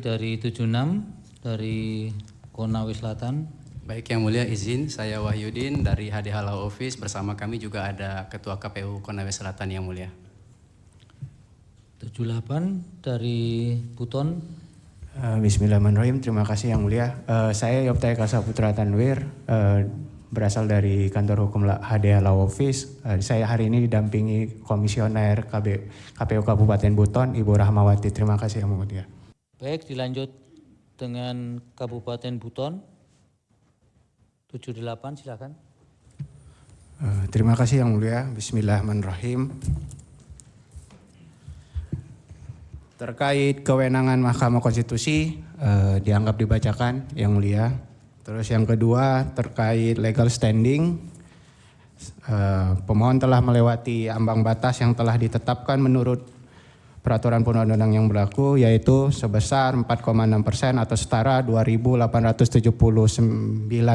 Dari 76 dari Konawe Selatan. Baik Yang Mulia, izin saya Wahyudin dari HDH Law Office, bersama kami juga ada Ketua KPU Konawe Selatan Yang Mulia. 78 dari Buton. Bismillahirrahmanirrahim, terima kasih Yang Mulia. Saya Yoptai Kasaputra Tanwir, berasal dari kantor hukum HDH Law Office. Saya hari ini didampingi Komisioner KPU Kabupaten Buton, Ibu Rahmawati. Terima kasih Yang Mulia. Baik, dilanjut dengan Kabupaten Buton. 78, silakan. Terima kasih Yang Mulia. Bismillahirrahmanirrahim. Terkait kewenangan Mahkamah Konstitusi dianggap dibacakan Yang Mulia. Terus yang kedua terkait legal standing, pemohon telah melewati ambang batas yang telah ditetapkan menurut peraturan perundang-undang yang berlaku, yaitu sebesar 4,6% atau setara 2.879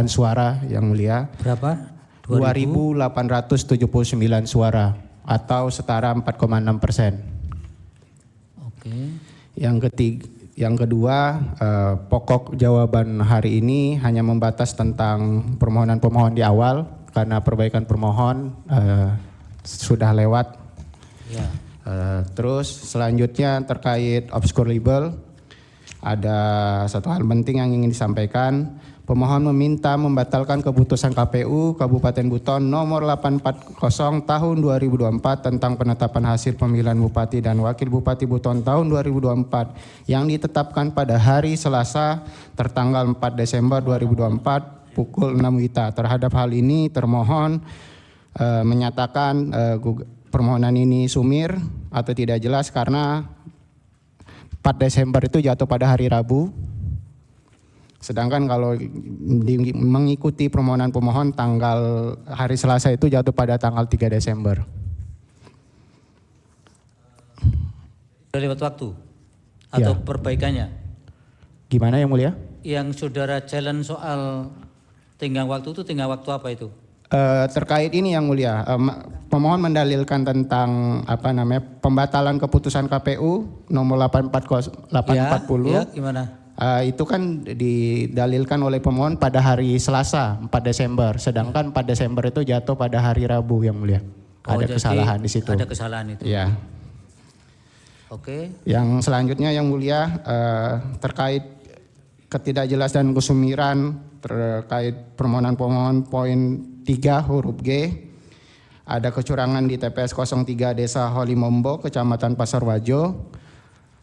suara Yang Mulia. Berapa? 2.879 suara atau setara 4,6%. Oke. Yang kedua, pokok jawaban hari ini hanya membatas tentang permohonan-pemohon di awal karena perbaikan permohon sudah lewat. Ya. Terus selanjutnya terkait obscure libel, ada satu hal penting yang ingin disampaikan. Pemohon meminta membatalkan keputusan KPU Kabupaten Buton nomor 840 tahun 2024 tentang penetapan hasil pemilihan Bupati dan Wakil Bupati Buton tahun 2024 yang ditetapkan pada hari Selasa tertanggal 4 Desember 2024 pukul 6 WITA. Terhadap hal ini termohon menyatakan permohonan ini sumir atau tidak jelas karena 4 Desember itu jatuh pada hari Rabu. Sedangkan kalau mengikuti permohonan pemohon tanggal hari Selasa itu jatuh pada tanggal 3 Desember. Sudah lewat waktu atau Ya. perbaikannya? Gimana Yang Mulia? Yang saudara challenge soal tenggang waktu itu tenggang waktu apa itu? Terkait ini Yang Mulia, pemohon mendalilkan tentang pembatalan keputusan KPU nomor 840. Ya, gimana? Itu kan didalilkan oleh pemohon pada hari Selasa 4 Desember, sedangkan 4 Desember itu jatuh pada hari Rabu Yang Mulia. Ada kesalahan di situ. Ada kesalahan itu. Ya. Oke. Yang selanjutnya Yang Mulia terkait ketidakjelasan kesumiran terkait permohonan pemohon poin 3 huruf G. Ada kecurangan di TPS 03 Desa Holimombo, Kecamatan Pasarwajo.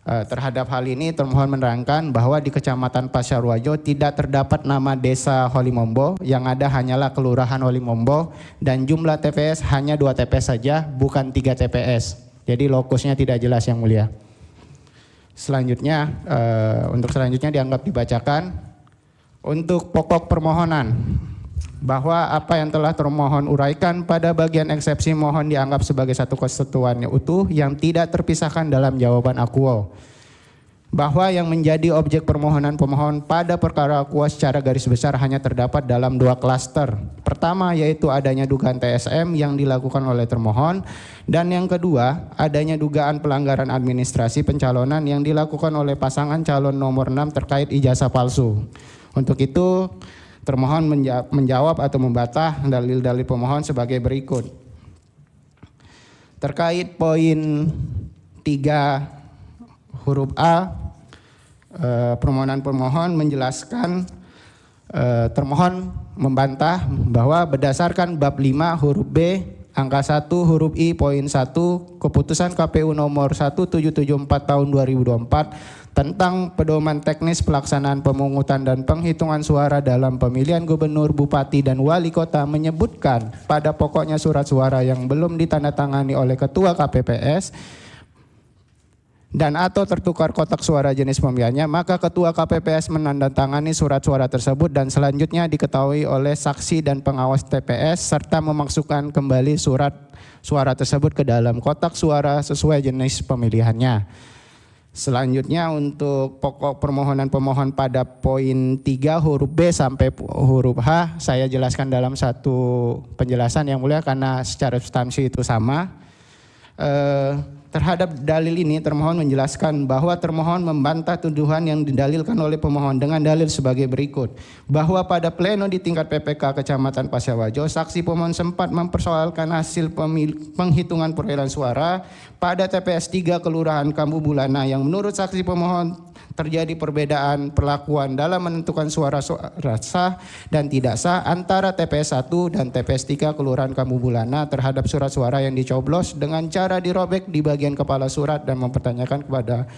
Terhadap hal ini termohon menerangkan bahwa di Kecamatan Pasarwajo tidak terdapat nama Desa Holimombo, yang ada hanyalah Kelurahan Holimombo dan jumlah TPS hanya 2 TPS saja, bukan 3 TPS. Jadi lokusnya tidak jelas Yang Mulia. Selanjutnya, untuk selanjutnya dianggap dibacakan. Untuk pokok permohonan, bahwa apa yang telah termohon uraikan pada bagian eksepsi mohon dianggap sebagai satu kesatuan utuh yang tidak terpisahkan dalam jawaban akuo. Bahwa yang menjadi objek permohonan pemohon pada perkara akuo secara garis besar hanya terdapat dalam 2 klaster. Pertama yaitu adanya dugaan TSM yang dilakukan oleh termohon, dan yang kedua adanya dugaan pelanggaran administrasi pencalonan yang dilakukan oleh pasangan calon nomor 6 terkait ijazah palsu. Untuk itu termohon menjawab atau membantah dalil-dalil pemohon sebagai berikut. Terkait poin 3 huruf A, permohonan pemohon menjelaskan termohon membantah bahwa berdasarkan bab 5 huruf B angka 1 huruf I poin 1 keputusan KPU nomor 1774 tahun 2024 tentang pedoman teknis pelaksanaan pemungutan dan penghitungan suara dalam pemilihan gubernur, bupati, dan wali kota menyebutkan pada pokoknya surat suara yang belum ditandatangani oleh ketua KPPS dan atau tertukar kotak suara jenis pemilihannya, maka ketua KPPS menandatangani surat suara tersebut dan selanjutnya diketahui oleh saksi dan pengawas TPS serta memasukkan kembali surat suara tersebut ke dalam kotak suara sesuai jenis pemilihannya. Selanjutnya untuk pokok permohonan pemohon pada poin 3 huruf B sampai huruf H saya jelaskan dalam satu penjelasan Yang Mulia karena secara substansi itu sama. Terhadap dalil ini, termohon menjelaskan bahwa termohon membantah tuduhan yang didalilkan oleh pemohon dengan dalil sebagai berikut. Bahwa pada pleno di tingkat PPK Kecamatan Pasyawajo, saksi pemohon sempat mempersoalkan hasil penghitungan perolehan suara pada TPS 3 Kelurahan Kambu Bulana yang menurut saksi pemohon terjadi perbedaan perlakuan dalam menentukan suara sah dan tidak sah antara TPS 1 dan TPS 3 Kelurahan Kambu Bulana terhadap surat suara yang dicoblos dengan cara dirobek di bagian kepala surat dan mempertanyakan kepada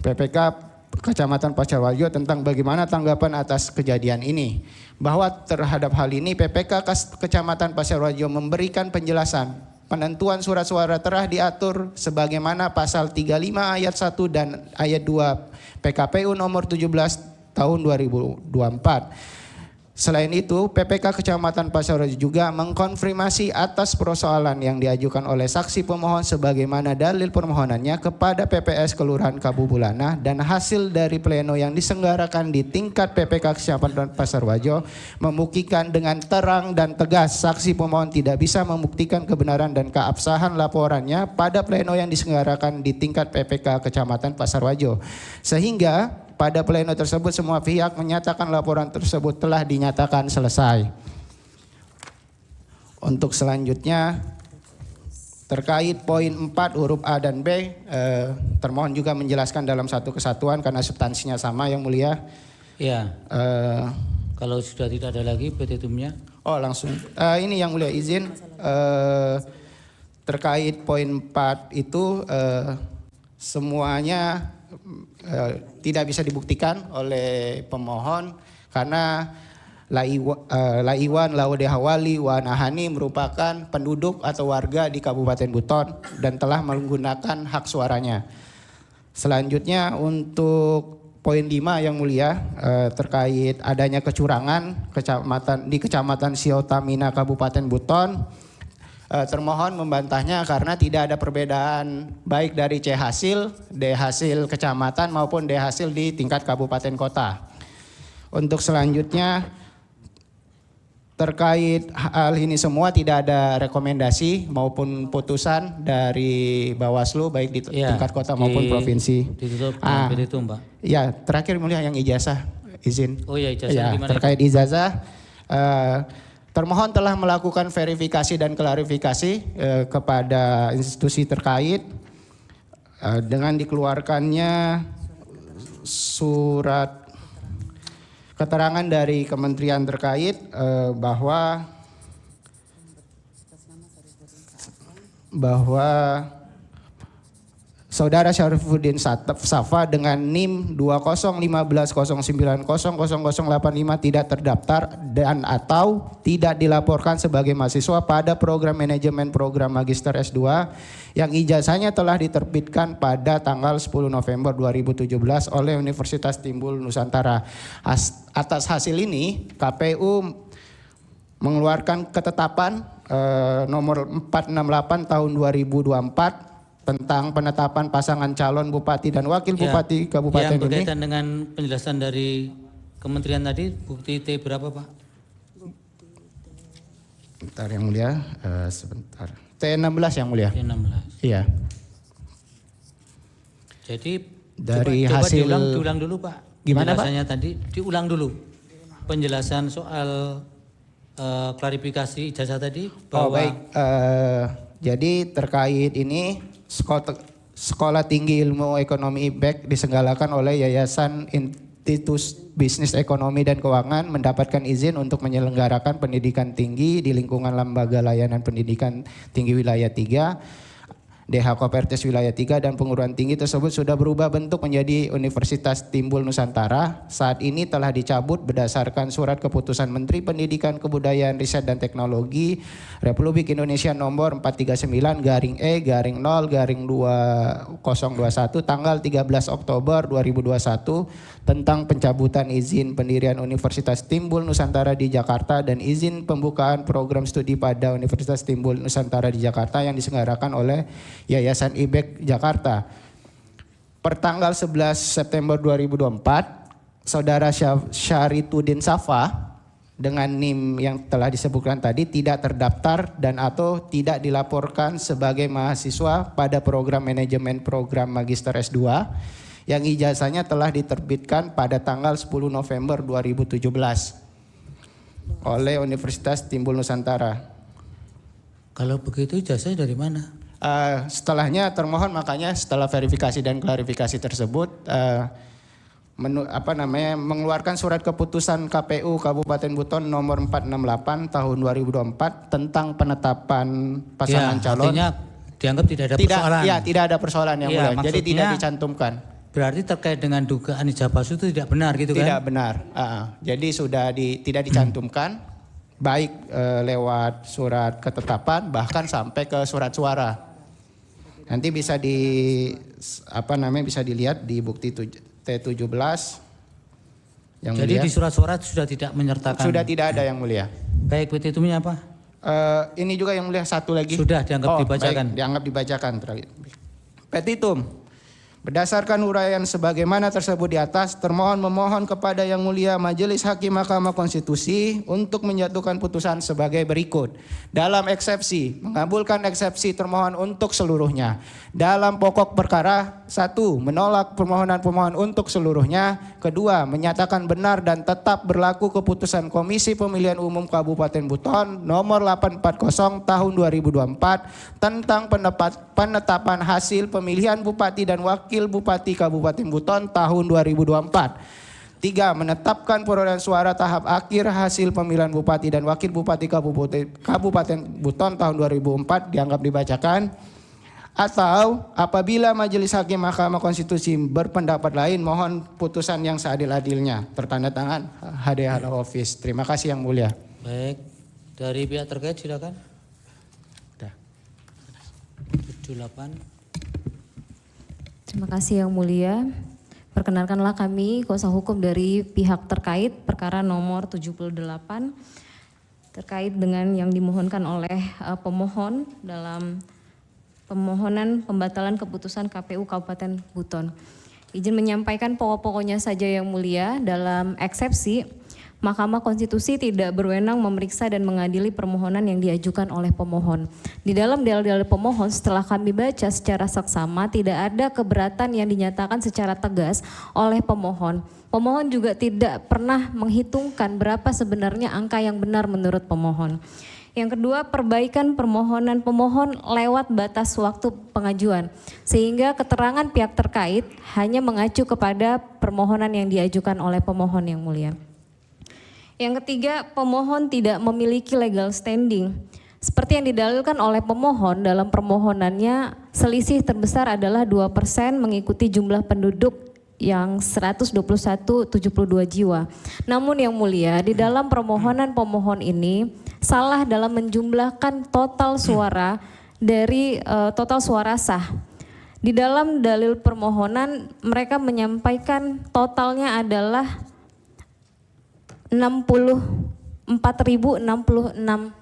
PPK Kecamatan Pasyawajo tentang bagaimana tanggapan atas kejadian ini. Bahwa terhadap hal ini PPK Kecamatan Pasyawajo memberikan penjelasan. Penentuan surat suara telah diatur sebagaimana pasal 35 ayat 1 dan ayat 2 PKPU nomor 17 tahun 2024. Selain itu, PPK Kecamatan Pasyawajo juga mengkonfirmasi atas persoalan yang diajukan oleh saksi pemohon sebagaimana dalil permohonannya kepada PPS Kelurahan Kambu Bulana dan hasil dari pleno yang diselenggarakan di tingkat PPK Kecamatan Pasyawajo membuktikan dengan terang dan tegas saksi pemohon tidak bisa membuktikan kebenaran dan keabsahan laporannya pada pleno yang diselenggarakan di tingkat PPK Kecamatan Pasyawajo. Sehingga pada pleno tersebut semua pihak menyatakan laporan tersebut telah dinyatakan selesai. Untuk selanjutnya terkait poin 4 huruf A dan B, termohon juga menjelaskan dalam satu kesatuan karena substansinya sama yang mulia. Ya. Kalau sudah tidak ada lagi petitumnya. Oh langsung. Ini yang mulia izin terkait poin 4 itu semuanya tidak bisa dibuktikan oleh pemohon karena Laiwan Laudehawali Wanahani merupakan penduduk atau warga di Kabupaten Buton dan telah menggunakan hak suaranya. Selanjutnya untuk poin 5 yang mulia terkait adanya kecurangan di Kecamatan Siotamina Kabupaten Buton. Termohon membantahnya karena tidak ada perbedaan baik dari C hasil, D hasil kecamatan maupun D hasil di tingkat kabupaten kota. Untuk selanjutnya terkait hal ini semua tidak ada rekomendasi maupun putusan dari Bawaslu baik di tingkat kota maupun provinsi. Ditutup dengan petitum, Pak. Ya, terakhir mulia yang ijazah izin. Oh ya, ijazah ya, gimana? Terkait ijazah termohon telah melakukan verifikasi dan klarifikasi kepada institusi terkait dengan dikeluarkannya surat keterangan dari kementerian terkait bahwa Saudara Syarifuddin Safa dengan NIM 201509000085 tidak terdaftar dan atau tidak dilaporkan sebagai mahasiswa pada program manajemen program Magister S2 yang ijazahnya telah diterbitkan pada tanggal 10 November 2017 oleh Universitas Timbul Nusantara. Atas hasil ini KPU mengeluarkan ketetapan nomor 468 tahun 2024 tentang penetapan pasangan calon bupati dan wakil bupati kabupaten yang berkaitan ini. dengan penjelasan dari kementerian tadi, bukti T berapa Pak? Bentar yang mulia, sebentar. T16 yang mulia. T16. Iya. Jadi dari coba hasil diulang dulu Pak. Gimana Pak? Penjelasannya tadi diulang dulu. Penjelasan soal klarifikasi ijazah tadi bahwa baik. Jadi terkait ini Sekolah Tinggi Ilmu Ekonomi IPEK diselenggarakan oleh Yayasan Institut Bisnis Ekonomi dan Keuangan mendapatkan izin untuk menyelenggarakan pendidikan tinggi di lingkungan Lembaga Layanan Pendidikan Tinggi Wilayah 3, DH Kopertis Wilayah 3 dan penguruan tinggi tersebut sudah berubah bentuk menjadi Universitas Timbul Nusantara. Saat ini telah dicabut berdasarkan surat keputusan Menteri Pendidikan Kebudayaan Riset dan Teknologi Republik Indonesia nomor 439/0/2021 tanggal 13 Oktober 2021 tentang pencabutan izin pendirian Universitas Timbul Nusantara di Jakarta dan izin pembukaan program studi pada Universitas Timbul Nusantara di Jakarta yang diselenggarakan oleh Yayasan IBEK Jakarta. Pertanggal 11 September 2024, Saudara Syarifuddin Safa dengan NIM yang telah disebutkan tadi tidak terdaftar dan atau tidak dilaporkan sebagai mahasiswa pada program manajemen program Magister S2 yang ijazahnya telah diterbitkan pada tanggal 10 November 2017 oleh Universitas Timbul Nusantara. Kalau begitu ijazahnya dari mana? Setelahnya termohon makanya setelah verifikasi dan klarifikasi tersebut mengeluarkan surat keputusan KPU Kabupaten Buton nomor 468 tahun 2024 tentang penetapan pasangan calon. Artinya dianggap tidak ada persoalan. Iya, tidak ada persoalan yang mulia. Jadi tidak dicantumkan. Berarti terkait dengan dugaan ijazah palsu itu tidak benar gitu kan? Tidak benar. Jadi sudah tidak dicantumkan, baik lewat surat ketetapan bahkan sampai ke surat suara. Nanti bisa bisa dilihat di bukti T17 yang Jadi mulia. di surat suara sudah tidak menyertakan. Sudah tidak ada yang mulia. Baik, petitumnya apa? Ini juga yang mulia satu lagi. Sudah dianggap dibacakan. Baik, dianggap dibacakan. Petitum. Berdasarkan uraian sebagaimana tersebut di atas, termohon memohon kepada Yang Mulia Majelis Hakim Mahkamah Konstitusi untuk menjatuhkan putusan sebagai berikut. Dalam eksepsi, mengabulkan eksepsi termohon untuk seluruhnya. Dalam pokok perkara, 1. Menolak permohonan pemohon untuk seluruhnya. 2. Menyatakan benar dan tetap berlaku keputusan Komisi Pemilihan Umum Kabupaten Buton nomor 840 tahun 2024 tentang penetapan hasil pemilihan Bupati dan Wakil Bupati Kabupaten Buton tahun 2024. 3. Menetapkan perolehan suara tahap akhir hasil pemilihan Bupati dan Wakil Bupati Kabupaten Buton tahun 2004 dianggap dibacakan. Atau apabila Majelis Hakim Mahkamah Konstitusi berpendapat lain, mohon putusan yang seadil-adilnya. Tertanda tangan HDH Law Office. Terima kasih Yang Mulia. Baik, dari pihak terkait silakan. 78. Terima kasih Yang Mulia. Perkenalkanlah kami kuasa hukum dari pihak terkait perkara nomor 78 terkait dengan yang dimohonkan oleh pemohon dalam permohonan pembatalan keputusan KPU Kabupaten Buton. Izin menyampaikan pokok-pokoknya saja Yang Mulia. Dalam eksepsi, Mahkamah Konstitusi tidak berwenang memeriksa dan mengadili permohonan yang diajukan oleh pemohon. Di dalam dalil-dalil pemohon setelah kami baca secara seksama tidak ada keberatan yang dinyatakan secara tegas oleh pemohon. Pemohon juga tidak pernah menghitungkan berapa sebenarnya angka yang benar menurut pemohon. Yang kedua, perbaikan permohonan pemohon lewat batas waktu pengajuan, sehingga keterangan pihak terkait hanya mengacu kepada permohonan yang diajukan oleh pemohon Yang Mulia. Yang ketiga, pemohon tidak memiliki legal standing. Seperti yang didalilkan oleh pemohon dalam permohonannya, selisih terbesar adalah 2% mengikuti jumlah penduduk yang 121.072 jiwa. Namun Yang Mulia, di dalam permohonan pemohon ini salah dalam menjumlahkan total suara dari total suara sah. Di dalam dalil permohonan mereka menyampaikan totalnya adalah 64.066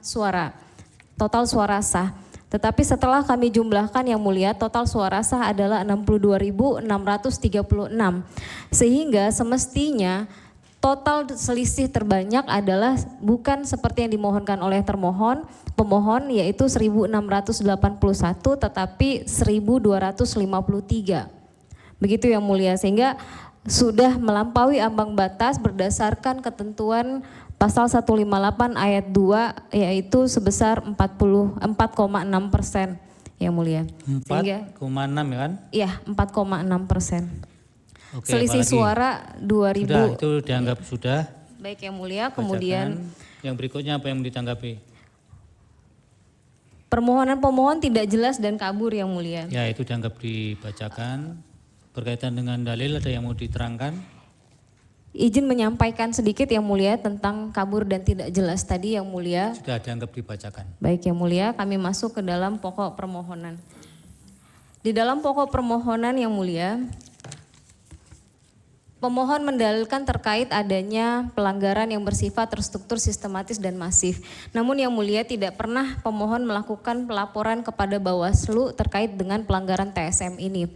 suara. Total suara sah. Tetapi setelah kami jumlahkan Yang Mulia, total suara sah adalah 62.636. Sehingga semestinya total selisih terbanyak adalah bukan seperti yang dimohonkan oleh pemohon yaitu 1.681 tetapi 1.253. Begitu Yang Mulia, sehingga sudah melampaui ambang batas berdasarkan ketentuan Pasal 158 ayat 2 yaitu sebesar 4,6% Yang Mulia. 4,6 ya kan? Iya, 4,6%. Oke, selisih apalagi? Suara 2.000. Sudah, itu dianggap sudah. Baik Yang Mulia, kemudian yang berikutnya apa yang ditanggapi? permohonan pemohon tidak jelas dan kabur Yang Mulia. Ya, itu dianggap dibacakan. Berkaitan dengan dalil ada yang mau diterangkan? Izin menyampaikan sedikit Yang Mulia tentang kabur dan tidak jelas tadi Yang Mulia. Sudah dianggap dibacakan. Baik Yang Mulia, kami masuk ke dalam pokok permohonan. Di dalam pokok permohonan Yang Mulia, pemohon mendalilkan terkait adanya pelanggaran yang bersifat terstruktur, sistematis dan masif. Namun Yang Mulia, tidak pernah pemohon melakukan pelaporan kepada Bawaslu terkait dengan pelanggaran TSM ini.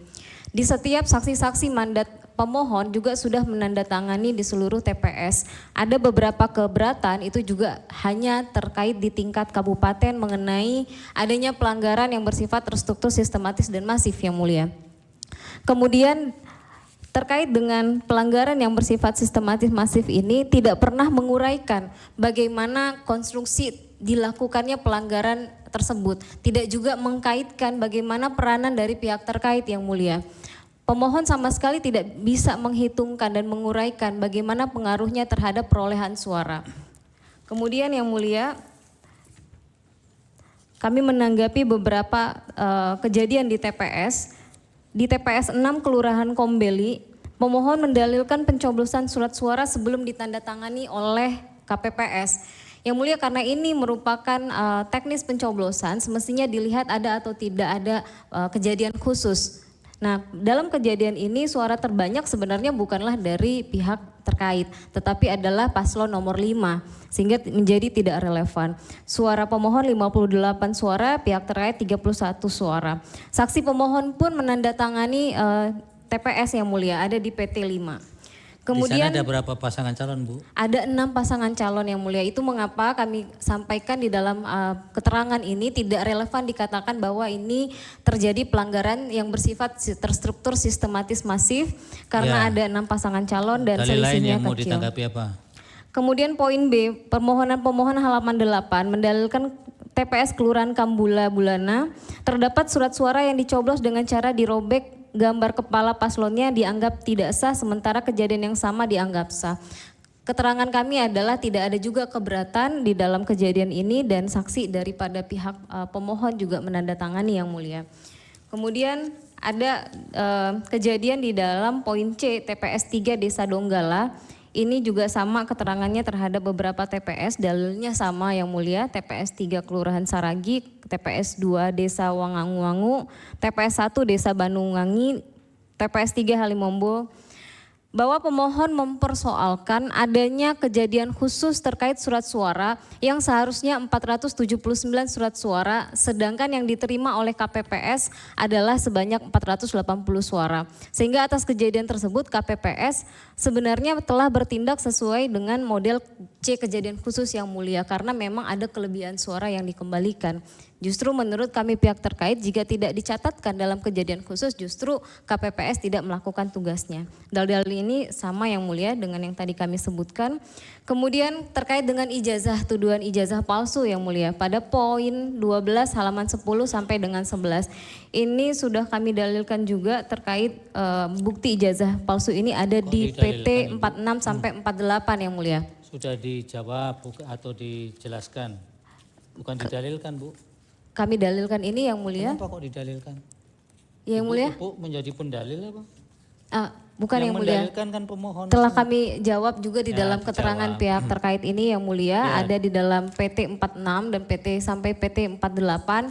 Di setiap saksi-saksi mandat pemohon juga sudah menandatangani di seluruh TPS. Ada beberapa keberatan itu juga hanya terkait di tingkat kabupaten mengenai adanya pelanggaran yang bersifat terstruktur, sistematis dan masif yang mulia. Kemudian terkait dengan pelanggaran yang bersifat sistematis masif ini tidak pernah menguraikan bagaimana konstruksi dilakukannya pelanggaran tersebut. Tidak juga mengkaitkan bagaimana peranan dari pihak terkait yang mulia. Pemohon sama sekali tidak bisa menghitungkan dan menguraikan bagaimana pengaruhnya terhadap perolehan suara. Kemudian yang mulia, kami menanggapi beberapa kejadian di TPS. Di TPS 6 Kelurahan Kombeli, pemohon mendalilkan pencoblosan surat suara sebelum ditandatangani oleh KPPS. Yang mulia, karena ini merupakan teknis pencoblosan, semestinya dilihat ada atau tidak ada kejadian khusus. Nah, dalam kejadian ini suara terbanyak sebenarnya bukanlah dari pihak terkait, tetapi adalah paslon nomor 5, sehingga menjadi tidak relevan. Suara pemohon 58 suara, pihak terkait 31 suara. Saksi pemohon pun menandatangani TPS yang mulia, ada di PT 5. Kemudian di sana ada berapa pasangan calon, Bu? Ada 6 pasangan calon yang mulia. Itu mengapa kami sampaikan di dalam keterangan ini tidak relevan dikatakan bahwa ini terjadi pelanggaran yang bersifat terstruktur, sistematis, masif karena ada 6 pasangan calon dan Dalil lain selisihnya yang mau kecil. ditanggapi apa? Kemudian poin B, permohonan pemohon halaman 8 mendalilkan TPS Kelurahan Kambula Bulana terdapat surat suara yang dicoblos dengan cara dirobek gambar kepala paslonnya dianggap tidak sah, sementara kejadian yang sama dianggap sah. Keterangan kami adalah tidak ada juga keberatan di dalam kejadian ini dan saksi daripada pihak pemohon juga menandatangani yang mulia. Kemudian ada kejadian di dalam poin C TPS 3 Desa Donggala. Ini juga sama keterangannya terhadap beberapa TPS, dalilnya sama yang mulia, TPS 3 Kelurahan Saragi, TPS 2 Desa Wangangu-Wangu, TPS 1 Desa Bandungangi, TPS 3 Halimombo, bahwa pemohon mempersoalkan adanya kejadian khusus terkait surat suara yang seharusnya 479 surat suara, sedangkan yang diterima oleh KPPS adalah sebanyak 480 suara. Sehingga atas kejadian tersebut KPPS sebenarnya telah bertindak sesuai dengan model C kejadian khusus yang mulia karena memang ada kelebihan suara yang dikembalikan. Justru menurut kami pihak terkait jika tidak dicatatkan dalam kejadian khusus justru KPPS tidak melakukan tugasnya. Dalil-dalil ini sama yang mulia dengan yang tadi kami sebutkan. Kemudian terkait dengan ijazah, tuduhan ijazah palsu yang mulia pada poin 12 halaman 10 sampai dengan 11. Ini sudah kami dalilkan juga terkait bukti ijazah palsu ini ada di PT 46 sampai 48 yang mulia. Sudah dijawab atau dijelaskan? Bukan didalilkan, Bu? Kami dalilkan ini yang mulia. Kenapa kok didalilkan? Yang mulia? Ibu menjadi pendalil apa? Bukan yang mulia. Mendalilkan kan pemohon. Telah kami jawab juga di dalam keterangan pihak terkait ini yang mulia, ada di dalam PT 46 dan PT sampai PT 48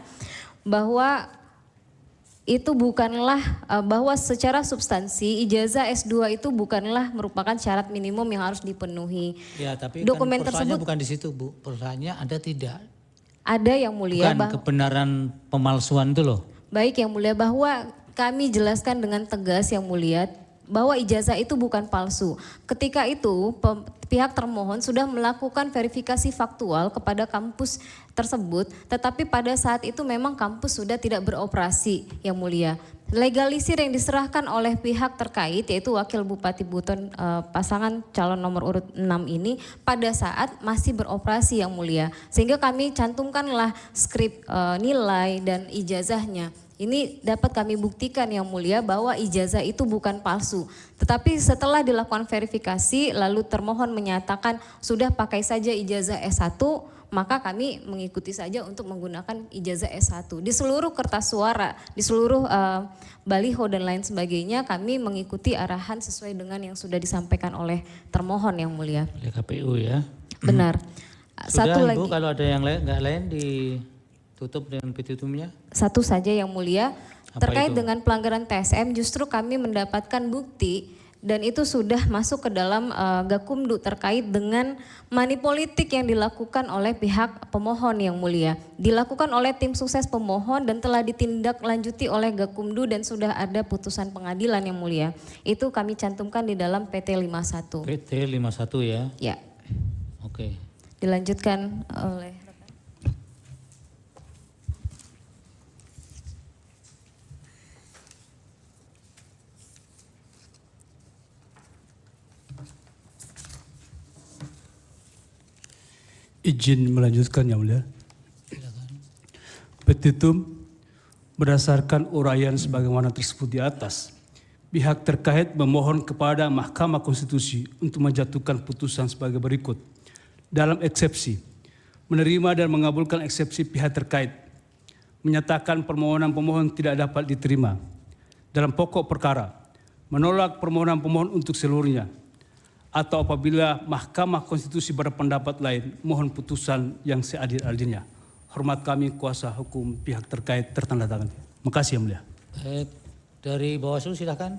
bahwa itu bukanlah bahwa secara substansi ijazah S2 itu bukanlah merupakan syarat minimum yang harus dipenuhi. Ya, tapi dokumen kan tersebut bukan di situ, Bu. Persoalannya ada tidak? Ada yang mulia. Bukan kebenaran pemalsuan itu loh. Baik yang mulia, bahwa kami jelaskan dengan tegas yang mulia bahwa ijazah itu bukan palsu. Ketika itu pihak termohon sudah melakukan verifikasi faktual kepada kampus tersebut, tetapi pada saat itu memang kampus sudah tidak beroperasi yang mulia. Legalisir yang diserahkan oleh pihak terkait yaitu Wakil Bupati Buton pasangan calon nomor urut 6 ini pada saat masih beroperasi yang mulia. Sehingga kami cantumkanlah skrip nilai dan ijazahnya. Ini dapat kami buktikan yang mulia bahwa ijazah itu bukan palsu. Tetapi setelah dilakukan verifikasi lalu termohon menyatakan sudah pakai saja ijazah S1, maka kami mengikuti saja untuk menggunakan ijazah S1. Di seluruh kertas suara, di seluruh baliho dan lain sebagainya kami mengikuti arahan sesuai dengan yang sudah disampaikan oleh termohon yang mulia. Oleh KPU ya. Benar. Sudah Satu Ibu, lagi. kalau ada yang lain, nggak lain ditutup dengan petitumnya? Satu saja yang mulia, Apa terkait itu? dengan pelanggaran TSM justru kami mendapatkan bukti Dan itu sudah masuk ke dalam Gakumdu terkait dengan money politik yang dilakukan oleh pihak pemohon yang mulia. Dilakukan oleh tim sukses pemohon dan telah ditindaklanjuti oleh Gakumdu dan sudah ada putusan pengadilan yang mulia. Itu kami cantumkan di dalam PT 51. PT 51 ya. Ya, Oke. dilanjutkan oleh Izin melanjutkan yang mulia. Petitum berdasarkan uraian sebagaimana tersebut di atas, pihak terkait memohon kepada Mahkamah Konstitusi untuk menjatuhkan putusan sebagai berikut. Dalam eksepsi, menerima dan mengabulkan eksepsi pihak terkait, menyatakan permohonan pemohon tidak dapat diterima. Dalam pokok perkara, menolak permohonan pemohon untuk seluruhnya, atau apabila Mahkamah Konstitusi berpendapat lain, mohon putusan yang seadil-adilnya. Hormat kami kuasa hukum pihak terkait tertanda tangan. Terima kasih yang mulia. Baik, dari Bawaslu silakan.